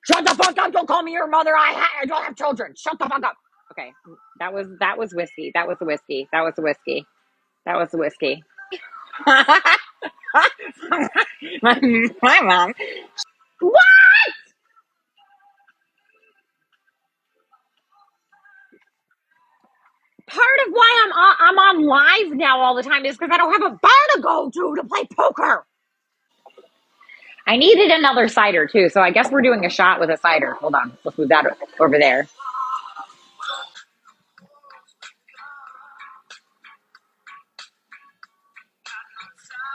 Shut the fuck up! Don't call me your mother. I don't have children. Shut the fuck up. Okay, that was whiskey. That was the whiskey. That was the whiskey. That was the whiskey. my mom. What? Part of why I'm on live now all the time is because I don't have a bar to go to play poker. I needed another cider too, so I guess we're doing a shot with a cider. Hold on, let's move that over there.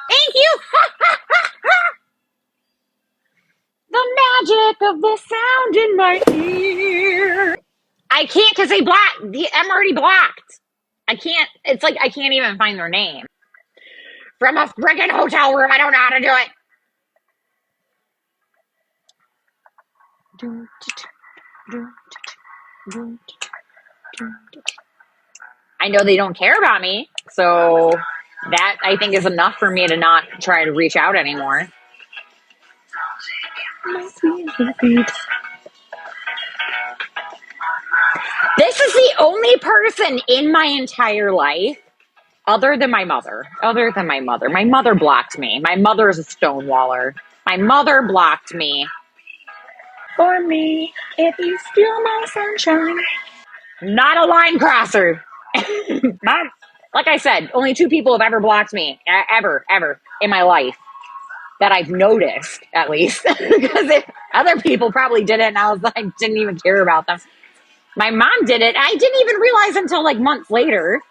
Thank you. The magic of the sound in my ear. I can't because they blocked. I'm already blocked. I can't. It's like I can't even find their name from a freaking hotel room. I don't know how to do it. I know they don't care about me, so that I think is enough for me to not try to reach out anymore. This is the only person in my entire life other than my mother. My mother blocked me. My mother is a stonewaller. My mother blocked me. For me, if you steal my sunshine. Not a line crosser. Mom, like I said, only 2 people have ever blocked me. Ever in my life. That I've noticed, at least. Because other people probably did it, and I didn't even care about them. My mom did it. I didn't even realize until like months later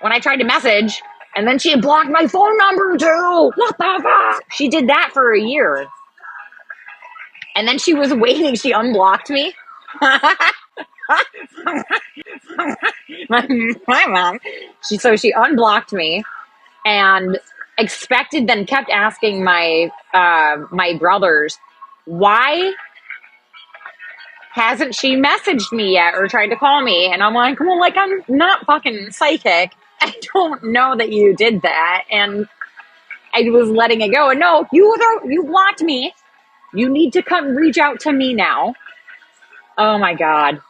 when I tried to message, and then she had blocked my phone number too. What the fuck? She did that for a year. And then she was waiting. She unblocked me. my mom. She unblocked me and then kept asking my brothers, why hasn't she messaged me yet or tried to call me? And I'm like, well, like, I'm not fucking psychic. I don't know that you did that. And I was letting it go. And no, you blocked me. You need to come reach out to me now. Oh my God.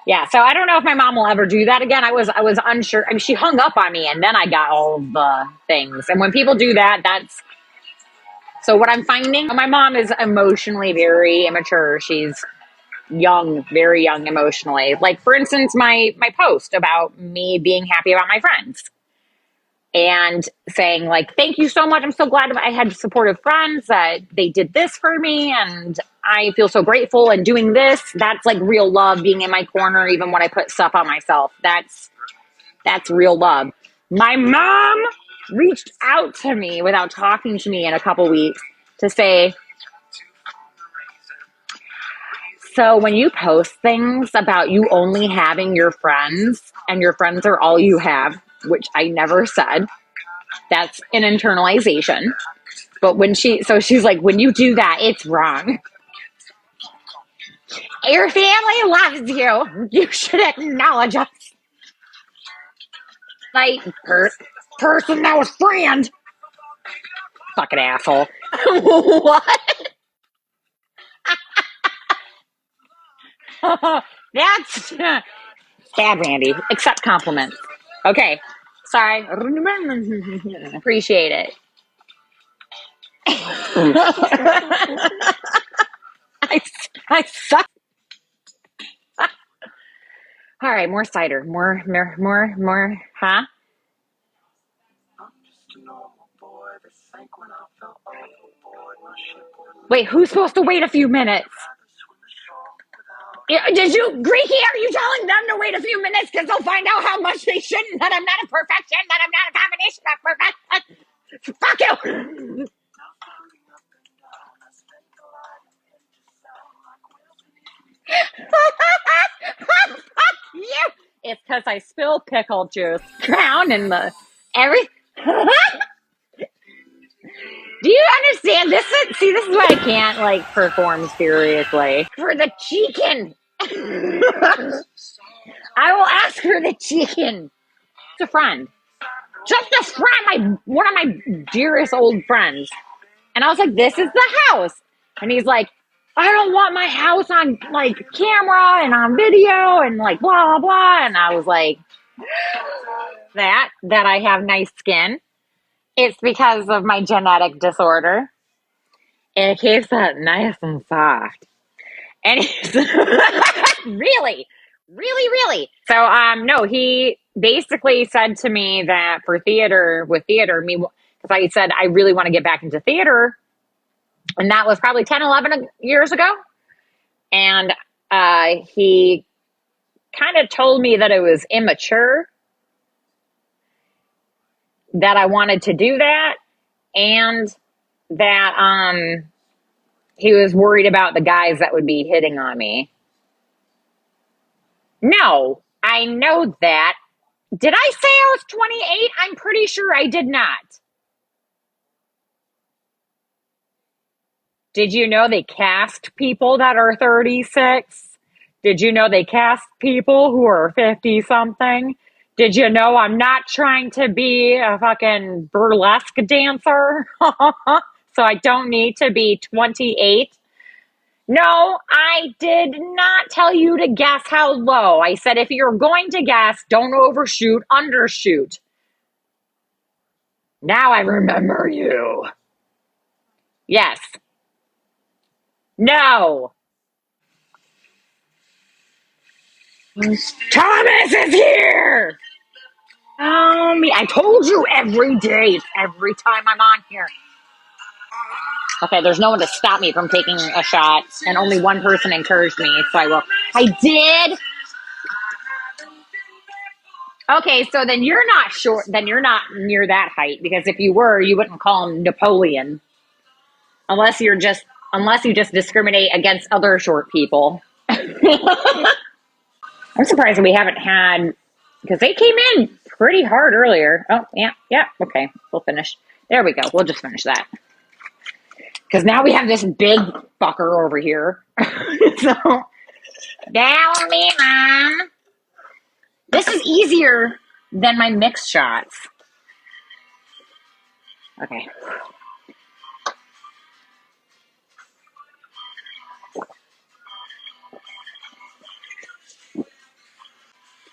Yeah. So I don't know if my mom will ever do that again. I was unsure. I mean, she hung up on me and then I got all of the things. And when people do that, so what I'm finding, my mom is emotionally very immature. She's young, very young emotionally. Like, for instance, my post about me being happy about my friends and saying, like, thank you so much. I'm so glad I had supportive friends that they did this for me. And I feel so grateful. And doing this, that's like real love, being in my corner, even when I put stuff on myself. That's real love. My mom reached out to me without talking to me in a couple weeks to say, so when you post things about you only having your friends and your friends are all you have, which I never said, that's an internalization. But she's like, when you do that, it's wrong. Your family loves you. You should acknowledge us. Like, person that was friend. Fucking asshole. What? That's sad, Randy. Accept compliments. Okay. Sorry. Appreciate it. I suck. All right, more cider. More, huh? Wait, who's supposed to wait a few minutes? Did you, Greeky, are you telling them to wait a few minutes because they'll find out how much they shouldn't, that I'm not a perfection, that I'm not a combination of perfection? Fuck you! Fuck you! It's because I spill pickle juice crown in the every. Do you understand? This is why I can't like perform seriously. For the chicken. I will ask her the chicken. Just a friend. Just a friend, one of my dearest old friends. And I was like, this is the house. And he's like, I don't want my house on like camera and on video and like blah, blah, blah. And I was like, that I have nice skin. It's because of my genetic disorder. And it keeps it nice and soft. And he's really, really, really. So, no, he basically said to me that for theater, because I said I really want to get back into theater. And that was probably 10, 11 years ago. And he kind of told me that it was immature, that I wanted to do that, and that he was worried about the guys that would be hitting on me. No, I know that. Did I say I was 28? I'm pretty sure I did not. Did you know they cast people that are 36? Did you know they cast people who are 50 something? Did you know I'm not trying to be a fucking burlesque dancer? So I don't need to be 28. No, I did not tell you to guess how low. I said if you're going to guess, don't overshoot, undershoot. Now I remember you. Yes. No. Thomas is here. Oh, me. I told you every day, every time I'm on here. Okay, there's no one to stop me from taking a shot, and only one person encouraged me, so I will. I did. Okay, so then you're not short. Then you're not near that height, because if you were, you wouldn't call him Napoleon, unless you just discriminate against other short people. I'm surprised that we haven't had, because they came in pretty hard earlier. Oh, yeah, okay, we'll finish. There we go. We'll just finish that. Because now we have this big fucker over here. So, down me, Mom. This is easier than my mixed shots. Okay.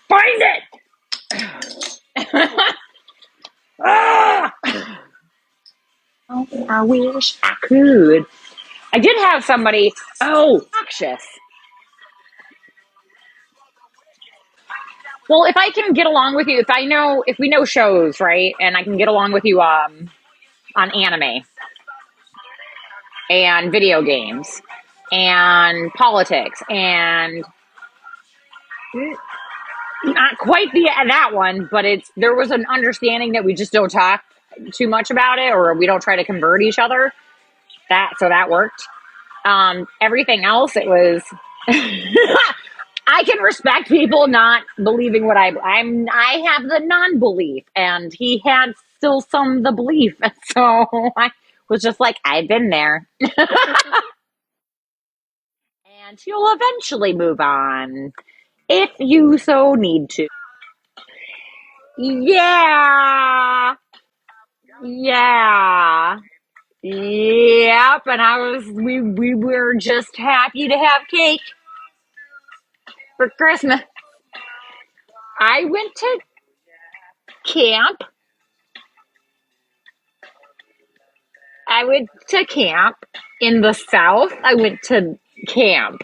Find it! Ah! I wish I could. I did have somebody, noxious. Well, if I can get along with you, if we know shows, right, and I can get along with you on anime and video games and politics and not quite that one, but there was an understanding that we just don't talk too much about it, or we don't try to convert each other. So that worked. Everything else, it was. I can respect people not believing what I have the non-belief, and he had still some of the belief, so I was just like, I've been there, and you'll eventually move on if you so need to. Yeah. Yep, and we were just happy to have cake for Christmas. I went to camp. In the South. I went to camp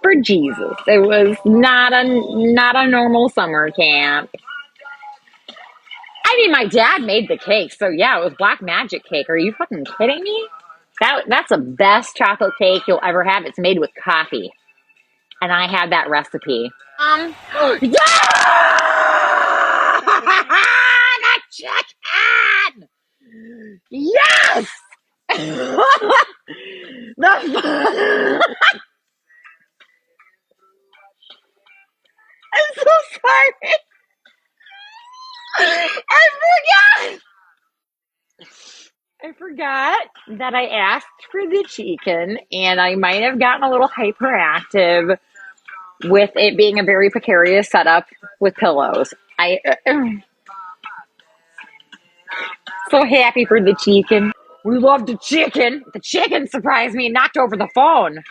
for Jesus. It was not a normal summer camp. I mean, my dad made the cake, so yeah, it was black magic cake. Are you fucking kidding me? That's the best chocolate cake you'll ever have. It's made with coffee, and I had that recipe. Yeah! That chicken! Yes! I'm so sorry. I forgot that I asked for the chicken, and I might have gotten a little hyperactive with it being a very precarious setup with pillows. So happy for the chicken. We loved the chicken. The chicken surprised me and knocked over the phone.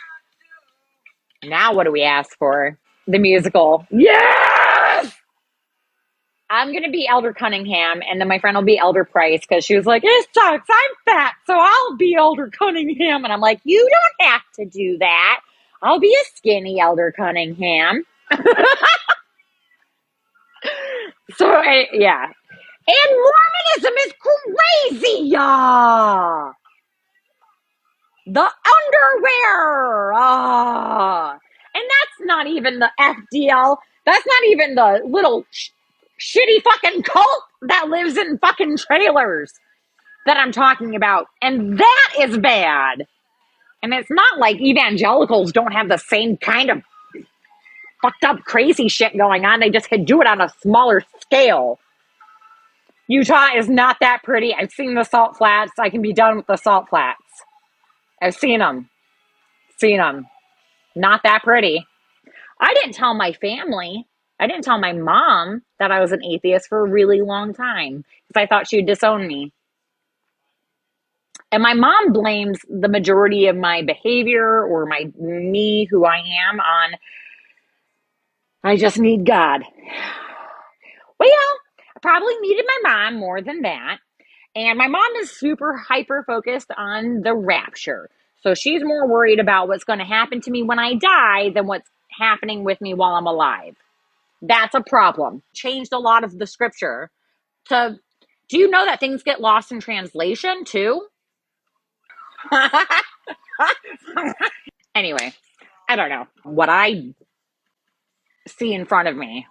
Now what do we ask for? The musical. Yes! I'm going to be Elder Cunningham, and then my friend will be Elder Price, because she was like, it sucks, I'm fat, so I'll be Elder Cunningham. And I'm like, you don't have to do that. I'll be a skinny Elder Cunningham. So, yeah. And Mormonism is crazy, y'all. The underwear. And that's not even the FDL. That's not even the little shitty fucking cult that lives in fucking trailers that I'm talking about. And that is bad. And it's not like evangelicals don't have the same kind of fucked up crazy shit going on. They just could do it on a smaller scale. Utah is not that pretty. I've seen the salt flats. I can be done with the salt flats. I've seen them. Not that pretty. I didn't tell my family. I didn't tell my mom that I was an atheist for a really long time because I thought she would disown me. And my mom blames the majority of my behavior or me, who I am, on I just need God. Well, I probably needed my mom more than that. And my mom is super hyper focused on the rapture. So she's more worried about what's going to happen to me when I die than what's happening with me while I'm alive. That's a problem. Changed a lot of the scripture to, do you know that things get lost in translation too? Anyway, I don't know what I see in front of me.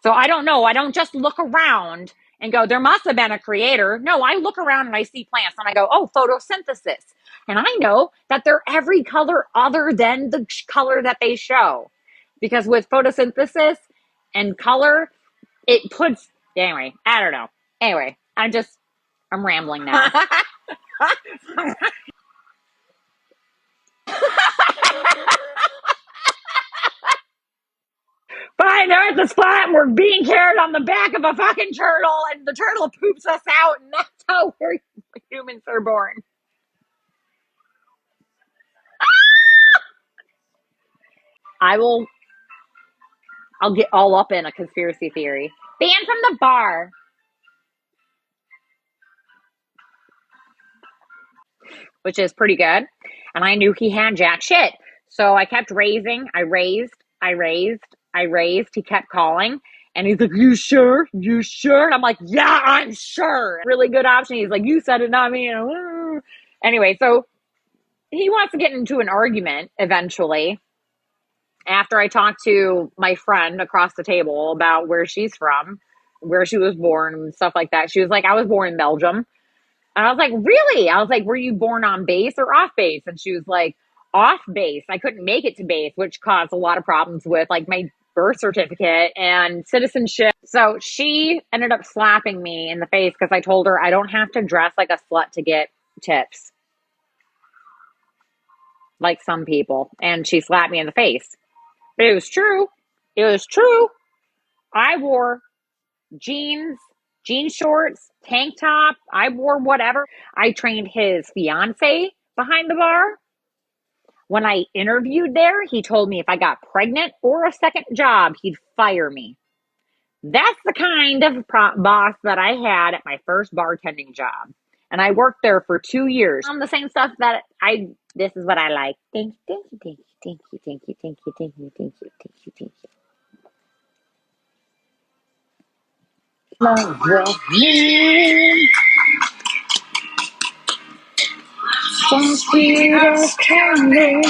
So I don't know. I don't just look around and go, there must have been a creator. No, I look around and I see plants and I go, oh, photosynthesis. And I know that they're every color other than the color that they show. Because with photosynthesis and color, it puts, anyway, I don't know. Anyway, I'm rambling now. Fine Earth is flat and we're being carried on the back of a fucking turtle and the turtle poops us out and that's how humans are born. I'll get all up in a conspiracy theory. Banned from the bar. Which is pretty good. And I knew he had jack shit. So I kept raising. I raised. He kept calling. And he's like, you sure? You sure? And I'm like, yeah, I'm sure. Really good option. He's like, you said it, not me. Anyway, so he wants to get into an argument eventually. After I talked to my friend across the table about where she's from, where she was born and stuff like that. She was like, I was born in Belgium. And I was like, really? I was like, were you born on base or off base? And she was like, off base. I couldn't make it to base, which caused a lot of problems with like my birth certificate and citizenship. So she ended up slapping me in the face because I told her I don't have to dress like a slut to get tips. Like some people. And she slapped me in the face. But it was true. It was true. I wore jean shorts, tank top. I wore whatever. I trained his fiance behind the bar. When I interviewed there, he told me if I got pregnant or a second job, he'd fire me. That's the kind of boss that I had at my first bartending job. And I worked there for 2 years. The same stuff that this is what I like. Thank you. Love me. Some sweet as candy.